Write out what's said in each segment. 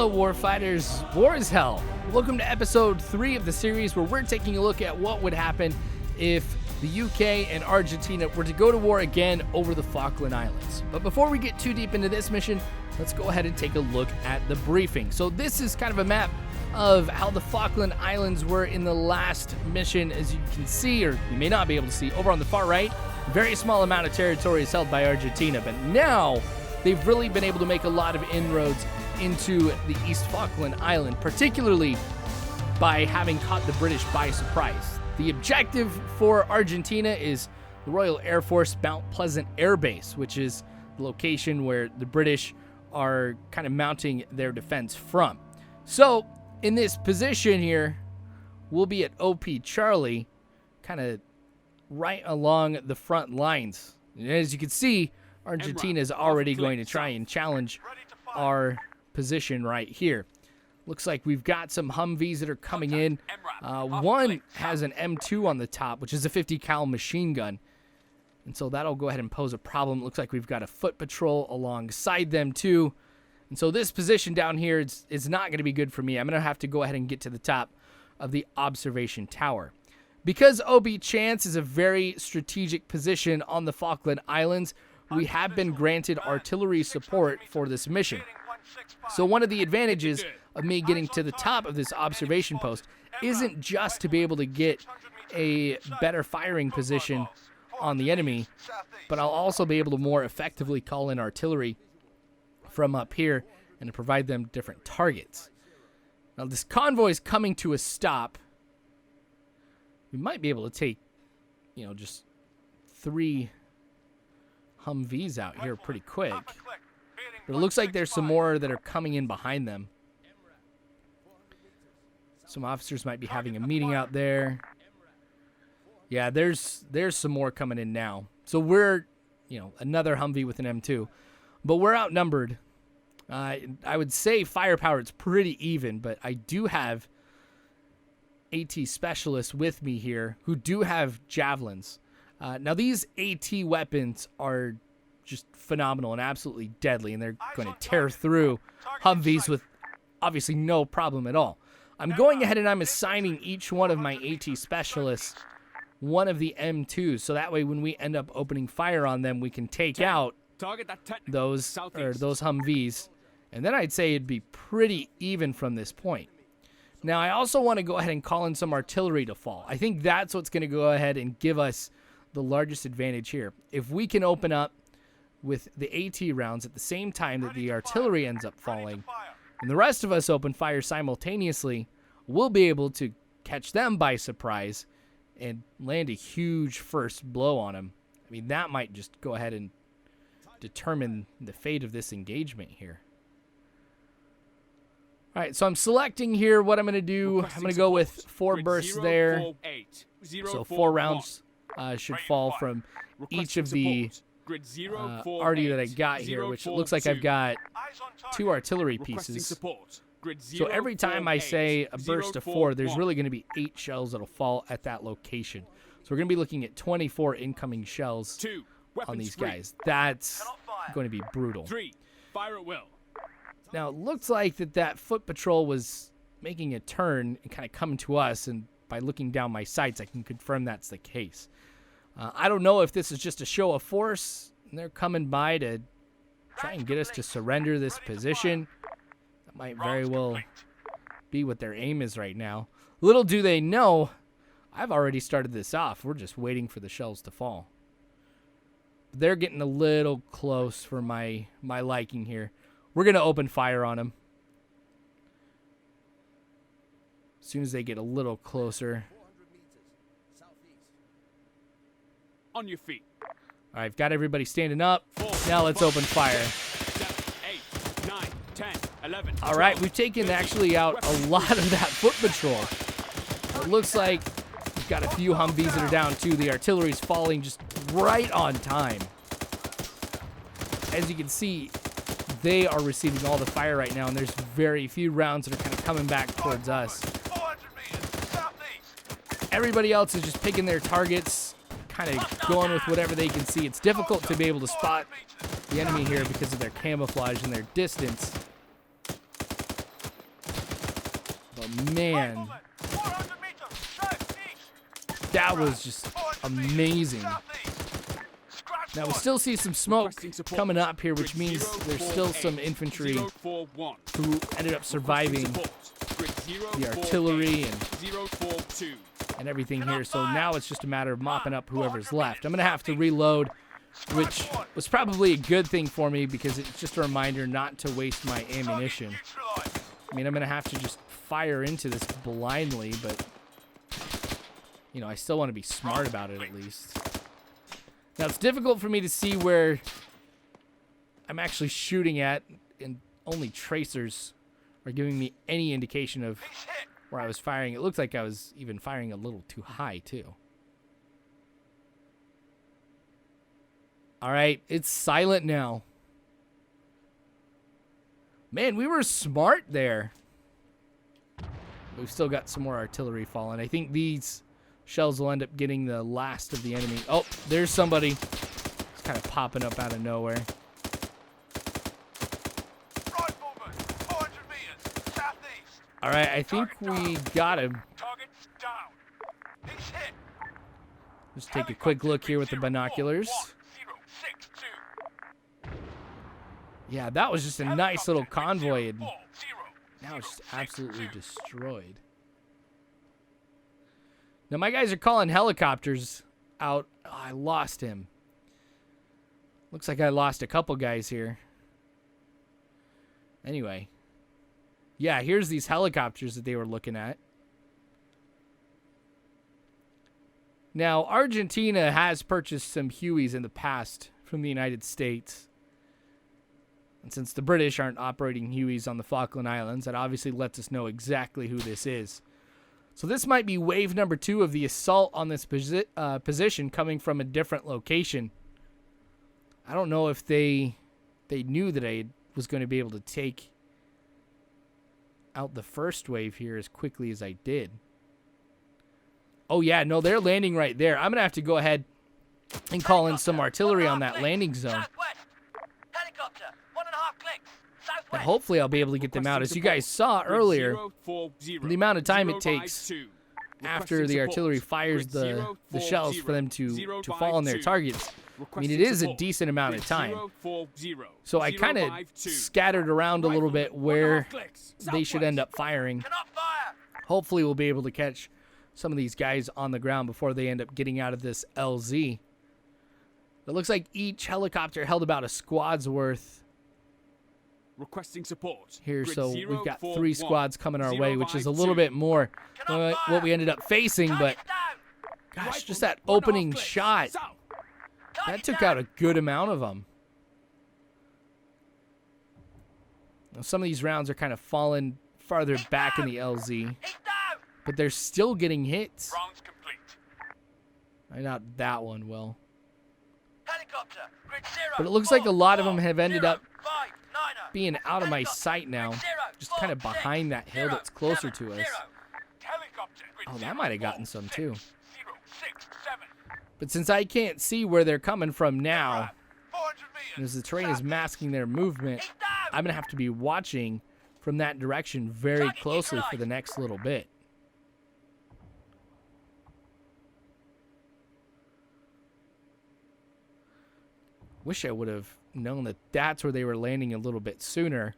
Hello, Warfighters. War is hell. Welcome to episode 3 of the series where we're taking a look at what would happen if the UK and Argentina were to go to war again over the Falkland Islands. But before we get too deep into this mission, let's go ahead and take a look at the briefing. So this is kind of a map of how the Falkland Islands were in the last mission. As you can see, or you may not be able to see, over on the far right, very small amount of territory is held by Argentina, but now they've really been able to make a lot of inroads into the East Falkland Island, particularly by having caught the British by surprise. The objective for Argentina is the Royal Air Force Mount Pleasant Air Base, which is the location where the British are kind of mounting their defense from. So in this position here, we'll be at OP Charlie, kind of right along the front lines. And as you can see, Argentina is already going to try and challenge our position right here. Looks like we've got some Humvees that are coming in. One has an M2 on the top, which is a 50 cal machine gun. And so that'll go ahead and pose a problem. Looks like we've got a foot patrol alongside them too. And so this position down here is not going to be good for me. I'm going to have to go ahead and get to the top of the observation tower. Because OB Chance is a very strategic position on the Falkland Islands, we have been granted artillery support for this mission. So one of the advantages of me getting to the top of this observation post isn't just to be able to get a better firing position on the enemy, but I'll also be able to more effectively call in artillery from up here and to provide them different targets. Now this convoy is coming to a stop. We might be able to take, just 3 Humvees out here pretty quick. But it looks like there's some more that are coming in behind them. Some officers might be having a meeting out there. Yeah, there's some more coming in now. So we're, another Humvee with an M2. But we're outnumbered. I would say firepower is pretty even, but I do have AT specialists with me here who do have javelins. Now these AT weapons are just phenomenal and absolutely deadly, and they're going to tear through Humvees with obviously no problem at all. I'm going ahead and I'm assigning each one of my AT specialists one of the M2s, so that way when we end up opening fire on them, we can take out those Humvees, and then I'd say it'd be pretty even from this point. Now I also want to go ahead and call in some artillery to fall. I think that's what's going to go ahead and give us the largest advantage here. If we can open up with the AT rounds at the same time that the artillery ends up falling, and the rest of us open fire simultaneously, we'll be able to catch them by surprise and land a huge first blow on them. I mean, that might just go ahead and determine the fate of this engagement here. All right, so I'm selecting here what I'm going to do. I'm going to go with 4 bursts there. So 4 rounds should fall from each of the arty that I got here, which it looks like I've got 2 artillery pieces. So every time I say a burst of 4, there's really going to be 8 shells that'll fall at that location. So we're going to be looking at 24 incoming shells on these guys. That's going to be brutal. Fire at will. Now, it looks like that foot patrol was making a turn and kind of coming to us, and by looking down my sights, I can confirm that's the case. I don't know if this is just a show of force, and they're coming by to try and get us to surrender this position. That might very well be what their aim is right now. Little do they know, I've already started this off. We're just waiting for the shells to fall. They're getting a little close for my liking here. We're going to open fire on them as soon as they get a little closer. On your feet. All right, I've got everybody standing up. Now let's open fire. 7, 8, 9, 10, 11. All right, we've taken actually out a lot of that foot patrol. It looks like we've got a few Humvees that are down too. The artillery's falling just right on time. As you can see, they are receiving all the fire right now, and there's very few rounds that are kind of coming back towards us. Everybody else is just picking their targets, kind of going with whatever they can see. It's difficult to be able to spot the enemy here because of their camouflage and their distance. man. That was just amazing. Now we still see some smoke coming up here, which means there's still some infantry who ended up surviving the artillery and everything here. So now it's just a matter of mopping up whoever's left. I'm going to have to reload, which was probably a good thing for me because it's just a reminder not to waste my ammunition. I mean, I'm going to have to just fire into this blindly, but, you know, I still want to be smart about it at least. Now, it's difficult for me to see where I'm actually shooting at, and only tracers are giving me any indication of where I was firing. It looks like I was even firing a little too high, too. All right, it's silent now. Man, we were smart there. We've still got some more artillery falling. I think these shells will end up getting the last of the enemy. Oh, there's somebody. It's kind of popping up out of nowhere. All right, I think we got him. Just take a quick look here with the binoculars. Yeah, that was just a nice little convoy, and now it's just absolutely destroyed. Now, my guys are calling helicopters out. Oh, I lost him. Looks like I lost a couple guys here. Anyway. Yeah, here's these helicopters that they were looking at. Now, Argentina has purchased some Hueys in the past from the United States. And since the British aren't operating Hueys on the Falkland Islands, that obviously lets us know exactly who this is. So this might be wave number 2 of the assault on this position coming from a different location. I don't know if they knew that I was going to be able to take out the first wave here as quickly as I did. Oh yeah, no, they're landing right there. I'm going to have to go ahead and call in some artillery on that landing zone. And hopefully I'll be able to get them out. As you guys saw earlier, the amount of time it takes after the artillery fires the shells for them to fall on their targets, I mean, it is a decent amount of time. So I kind of scattered around a little bit where they should end up firing. Hopefully we'll be able to catch some of these guys on the ground before they end up getting out of this LZ. It looks like each helicopter held about a squad's worth. Requesting support Here, so we've got 3 squads coming our way, which is a little bit more than what we ended up facing, but gosh, just that opening shot, that took out a good amount of them. Now, some of these rounds are kind of falling farther back in the LZ, but they're still getting hits. I doubt that one will. But it looks like a lot of them have ended up being out of my sight now, just kind of behind that hill that's closer to us. Oh, that might have gotten some too. But since I can't see where they're coming from now, as the terrain is masking their movement, I'm going to have to be watching from that direction very closely for the next little bit. Wish I would have known that that's where they were landing a little bit sooner.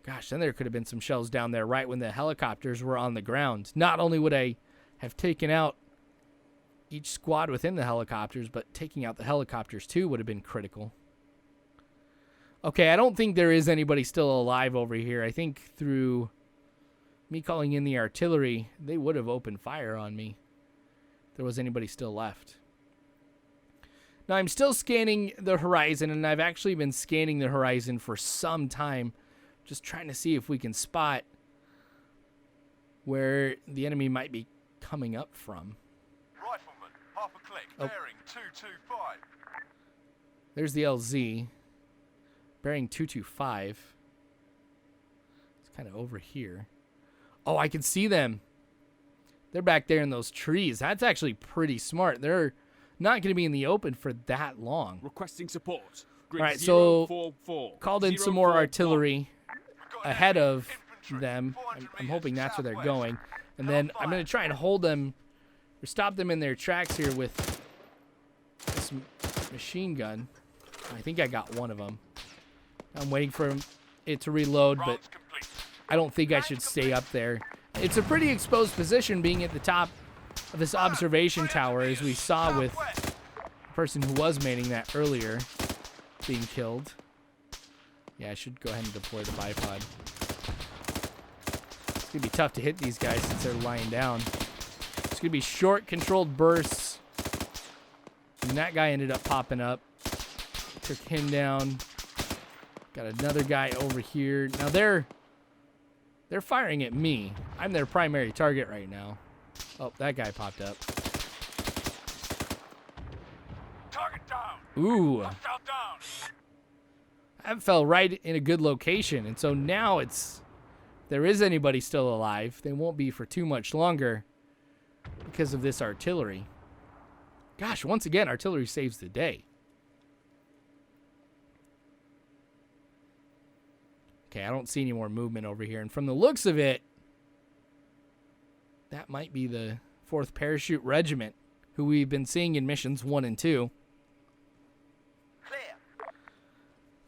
Gosh, then there could have been some shells down there right when the helicopters were on the ground. Not only would I have taken out each squad within the helicopters, but taking out the helicopters too would have been critical. Okay, I don't think there is anybody still alive over here. I think through me calling in the artillery, they would have opened fire on me if there was anybody still left. Now, I'm still scanning the horizon, and I've actually been scanning the horizon for some time, just trying to see if we can spot where the enemy might be coming up from. Rifleman, half a click, bearing 225. There's the LZ, bearing 225. It's kind of over here. Oh, I can see them. They're back there in those trees. That's actually pretty smart. They're not going to be in the open for that long. Requesting support. All right, so called in some more artillery ahead of them. I'm hoping that's where they're going. And then I'm going to try and hold them or stop them in their tracks here with this machine gun. I think I got one of them. I'm waiting for it to reload, but I don't think I should stay up there. It's a pretty exposed position being at the top of this observation tower, as we saw with the person who was manning that earlier being killed. Yeah, I should go ahead and deploy the bipod. It's going to be tough to hit these guys since they're lying down. It's going to be short, controlled bursts. And that guy ended up popping up. Took him down. Got another guy over here. Now they're firing at me. I'm their primary target right now. Oh, that guy popped up. Target down. Ooh. Hostile down. That fell right in a good location. And so now if there is anybody still alive, they won't be for too much longer because of this artillery. Gosh, once again, artillery saves the day. Okay, I don't see any more movement over here. And from the looks of it, that might be the 4th Parachute Regiment, who we've been seeing in missions 1 and 2. Clear.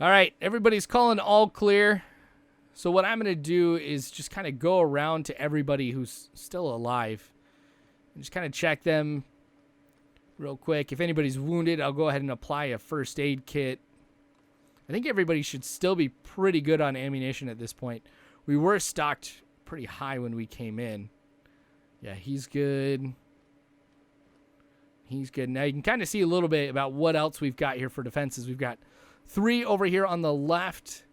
All right, everybody's calling all clear. So what I'm going to do is just kind of go around to everybody who's still alive and just kind of check them real quick. If anybody's wounded, I'll go ahead and apply a first aid kit. I think everybody should still be pretty good on ammunition at this point. We were stocked pretty high when we came in. Yeah, he's good. He's good. Now you can kind of see a little bit about what else we've got here for defenses. We've got 3 over here on the left.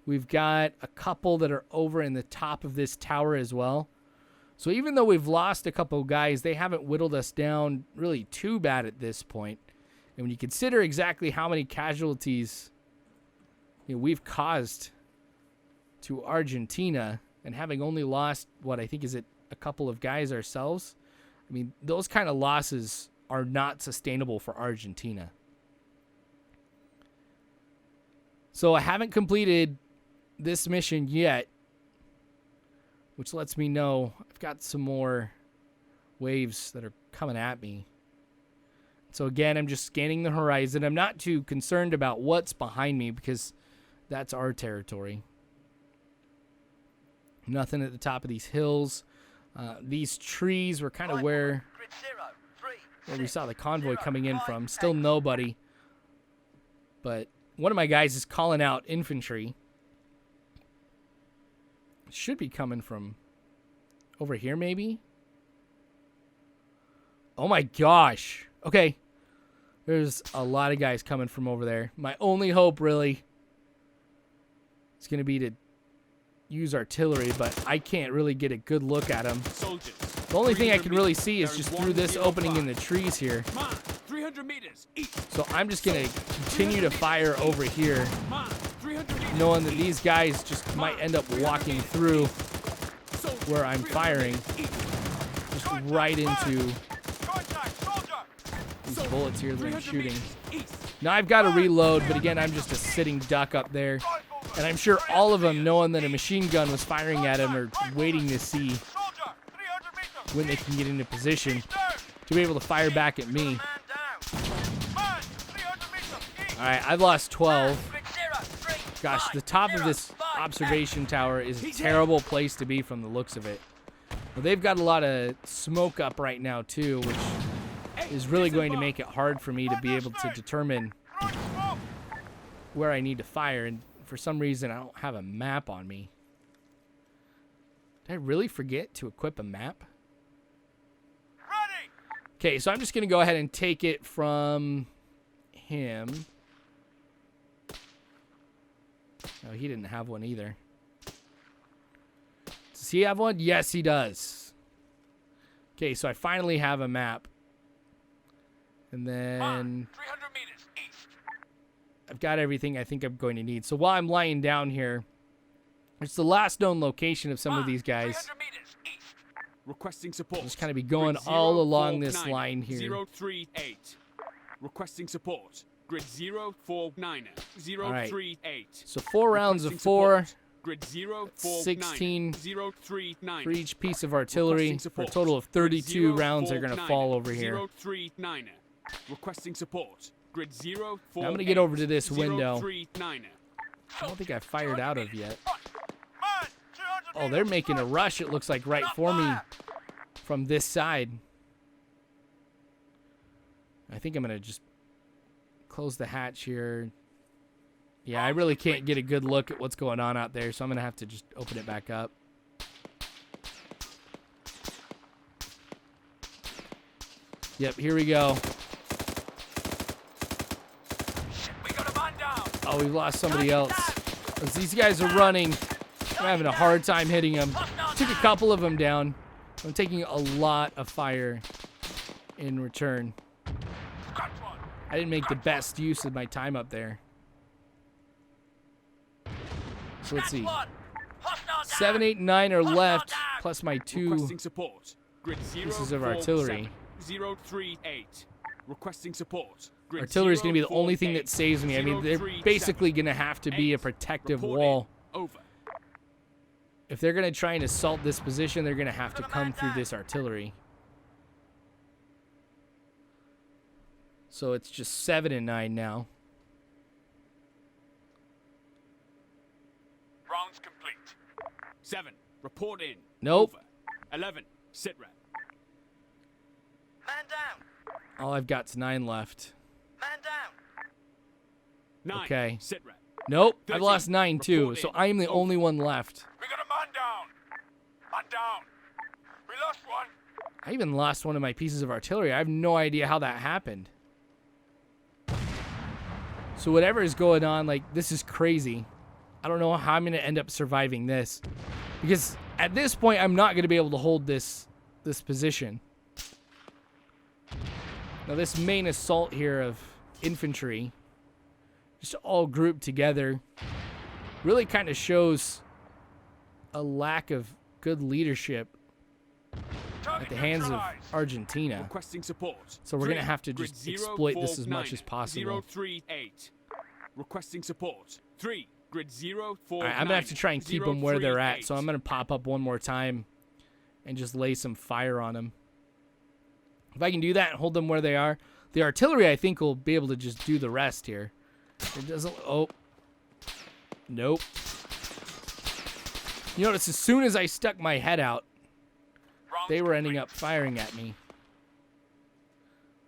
We've got a couple that are over in the top of this tower as well. So even though we've lost a couple guys, they haven't whittled us down really too bad at this point. And when you consider exactly how many casualties we've caused to Argentina, and having only lost, what I think is it, a couple of guys ourselves, I mean, those kind of losses are not sustainable for Argentina. So I haven't completed this mission yet, which lets me know I've got some more waves that are coming at me. So again, I'm just scanning the horizon. I'm not too concerned about what's behind me because that's our territory. Nothing at the top of these hills. These trees were kind of where we saw the convoy coming in from. Still nobody. But one of my guys is calling out infantry. Should be coming from over here, maybe. Oh my gosh. Okay. There's a lot of guys coming from over there. My only hope, really, is going to be to use artillery, but I can't really get a good look at them. Soldiers. The only thing I can really see is just through this opening in the trees here. 300 meters east. So I'm just going to continue to fire over here, knowing that these guys just might end up walking through where I'm firing, just right into these bullets here that I'm shooting. Now I've got to reload, but again, I'm just a sitting duck up there. And I'm sure all of them, knowing that a machine gun was firing at them, are waiting to see when they can get into position to be able to fire back at me. Alright, I've lost 12. Gosh, the top of this observation tower is a terrible place to be from the looks of it. Well, they've got a lot of smoke up right now, too, which is really going to make it hard for me to be able to determine where I need to fire. And for some reason, I don't have a map on me. Did I really forget to equip a map? Okay, so I'm just going to go ahead and take it from him. No, he didn't have one either. Does he have one? Yes, he does. Okay, so I finally have a map. And then 300 meters east. I've got everything I think I'm going to need. So while I'm lying down here, it's the last known location of some of these guys. 300 meters east. Requesting support. I'll just kind of be going all along this line here. 038. Requesting support. Grid 049. 038. So 4 rounds of 4. Grid 049. 16 039. for each piece of artillery. For a total of 32 rounds are going to fall over here. 039. Requesting support. Grid 049. Now I'm going to get over to this window. 039. I don't think I fired out of yet. Man, 200 Oh, they're making a rush, it looks like, right for me from this side. I think I'm going to just close the hatch here. Yeah, I really can't get a good look at what's going on out there, so I'm going to have to just open it back up. Yep, here we go. We got a man down. Oh, we've lost somebody else. As these guys are running, I'm having a hard time hitting them. Took a couple of them down. I'm taking a lot of fire in return. Cracked one. I didn't make the best use of my time up there. So let's see. One. Hostile down. 7, 8, and 9 are left, plus my 2 Requesting support. Grid pieces of artillery. 038. Requesting support. Grid Artillery is going to be the only thing that 048. saves me. I mean, they're 037. basically going to have to be a protective Reporting. wall. Over. If they're going to try and assault this position, they're going to have to come through this artillery. So it's just 7 and 9 now. Rounds complete. 7. Report in. Nope. Over. 11. Sit rep. Man down. All I've got is 9 left. Man down. 9. Okay. Sit rep. Nope, I've 13. lost 9 too, Report so in. I'm the only one left. We got a man down. Man down. We lost one. I even lost one of my pieces of artillery. I have no idea how that happened. So whatever is going on, like, this is crazy. I don't know how I'm going to end up surviving this. Because at this point, I'm not going to be able to hold this position. Now, this main assault here of infantry, just all grouped together, really kind of shows a lack of good leadership at the hands of Argentina. Requesting support. So we're going to 3. have to Grid just exploit this as 049. much as possible. 038. Requesting support. 3. Grid 049. All right, I'm going to have to try and keep them where they're at, so I'm going to pop up one more time and just lay some fire on them. If I can do that and hold them where they are, the artillery, I think, will be able to just do the rest here. It doesn't... Oh. Nope. You notice, as soon as I stuck my head out, they were ending up firing at me.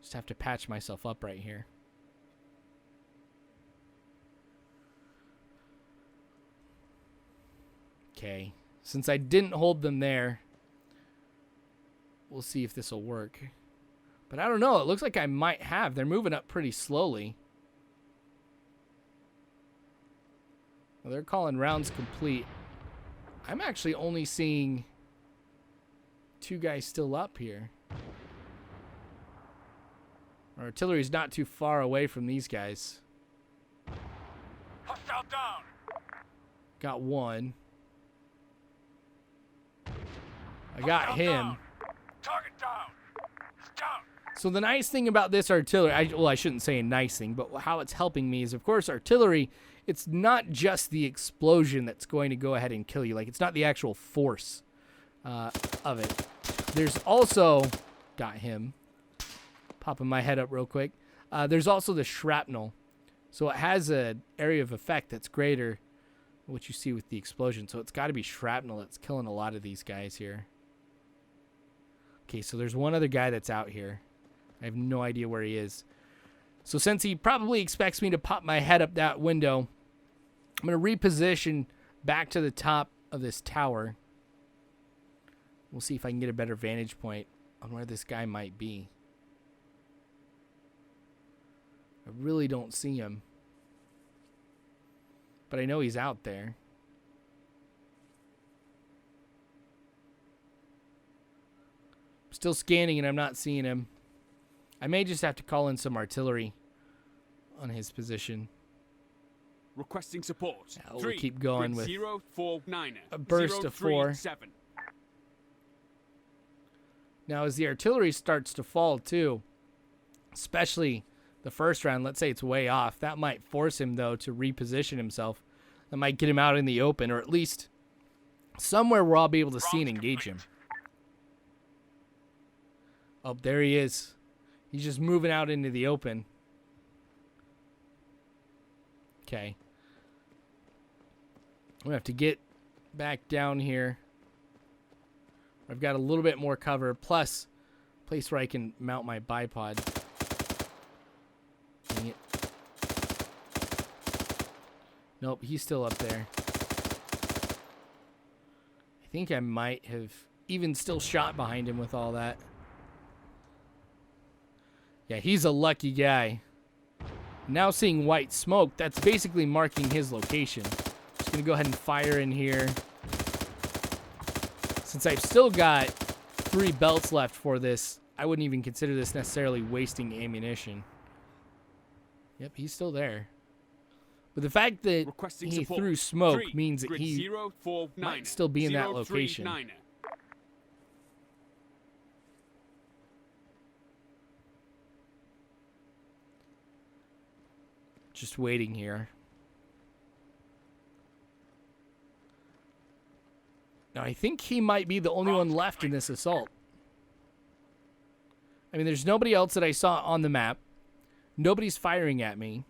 Just have to patch myself up right here. Okay. Since I didn't hold them there, we'll see if this will work. But I don't know. It looks like I might have. They're moving up pretty slowly. Well, they're calling rounds complete. I'm actually only seeing 2 guys still up here. Our artillery's not too far away from these guys. Hostile down. Got 1. I got him. Target down. He's down. So the nice thing about this artillery, well, I shouldn't say a nice thing, but how it's helping me is, of course, artillery, it's not just the explosion that's going to go ahead and kill you. Like, it's not the actual force of it. There's also, got him, popping my head up real quick. There's also the shrapnel. So it has an area of effect that's greater than what you see with the explosion. So it's got to be shrapnel that's killing a lot of these guys here. Okay, so there's one other guy that's out here. I have no idea where he is. So since he probably expects me to pop my head up that window, I'm going to reposition back to the top of this tower. We'll see if I can get a better vantage point on where this guy might be. I really don't see him. But I know he's out there. I'm still scanning and I'm not seeing him. I may just have to call in some artillery on his position. Requesting support. Yeah, we'll 3. keep going Grid with 049. a burst of 4. 037. Now, as the artillery starts to fall, too, especially the first round, let's say it's way off, that might force him, though, to reposition himself. that might get him out in the open, or at least somewhere where I'll be able to see and engage him. Oh, there he is. He's just moving out into the open. Okay. I'm going to have to get back down here. I've got a little bit more cover, plus a place where I can mount my bipod. Dang it. Nope, he's still up there. I think I might have even still shot behind him with all that. Yeah, he's a lucky guy. Now seeing white smoke, that's basically marking his location. Just gonna go ahead and fire in here. Since I've still got 3 belts left for this, I wouldn't even consider this necessarily wasting ammunition. Yep, he's still there. But the fact that he threw smoke means that he might still be in that location. Just waiting here. Now, I think he might be the only one left in this assault. I mean, there's nobody else that I saw on the map. Nobody's firing at me.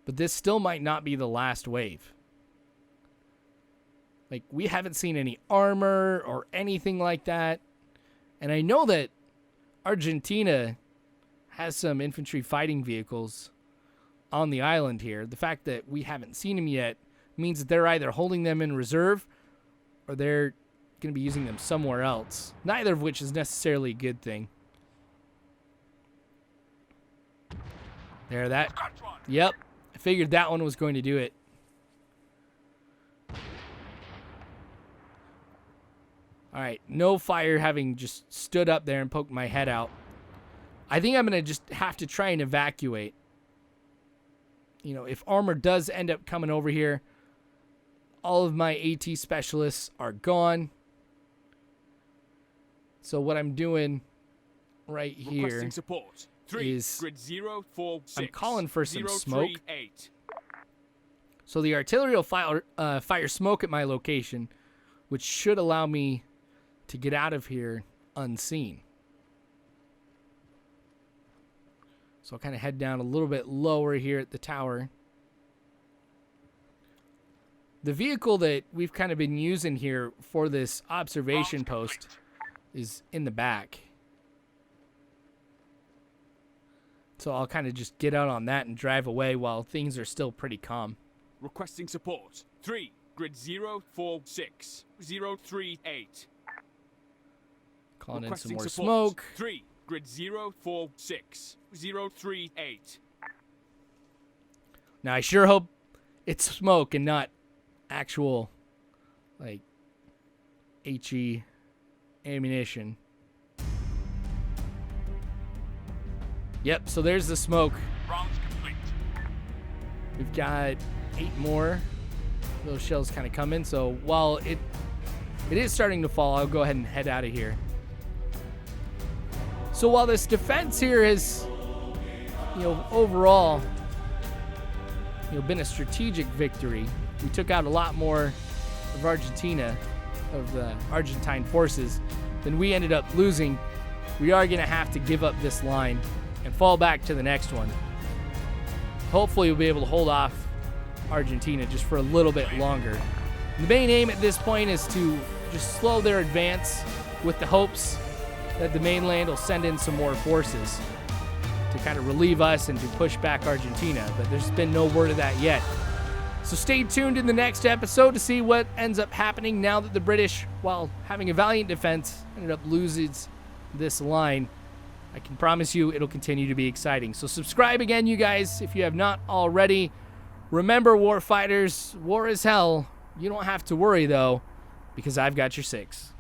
But this still might not be the last wave. Like, we haven't seen any armor or anything like that. And I know that Argentina has some infantry fighting vehicles on the island here. The fact that we haven't seen them yet means that they're either holding them in reserve or they're going to be using them somewhere else. Neither of which is necessarily a good thing. There, that. Yep. I figured that one was going to do it. All right. No fire, having just stood up there and poked my head out. I think I'm going to just have to try and evacuate. You know, if armor does end up coming over here, all of my AT specialists are gone. So what I'm doing right here is grid 0, 4, 6, I'm calling for some 0, smoke. 3, 8. So the artillery will fire smoke at my location, which should allow me to get out of here unseen. So I'll kind of head down a little bit lower here at the tower. The vehicle that we've kind of been using here for this observation post is in the back. So I'll kind of just get out on that and drive away while things are still pretty calm. Requesting support. 3, grid 0, 4, 6, 0, 3, 8. Calling in some Requesting more support. smoke. 3, grid 0, 4, 6, 0, 3, 8. Now I sure hope it's smoke and not actual, like, HE ammunition. Yep, so there's the smoke. Rounds complete. We've got 8 more. Those shells kind of come in, so while it is starting to fall, I'll go ahead and head out of here. So while this defense here has, overall, been a strategic victory, we took out a lot more of Argentina, of the Argentine forces, than we ended up losing. We are going to have to give up this line and fall back to the next one. Hopefully we'll be able to hold off Argentina just for a little bit longer. The main aim at this point is to just slow their advance with the hopes that the mainland will send in some more forces to kind of relieve us and to push back Argentina, but there's been no word of that yet. So stay tuned in the next episode to see what ends up happening now that the British, while having a valiant defense, ended up losing this line. I can promise you it'll continue to be exciting. So subscribe again, you guys, if you have not already. Remember, warfighters, war is hell. You don't have to worry, though, because I've got your 6.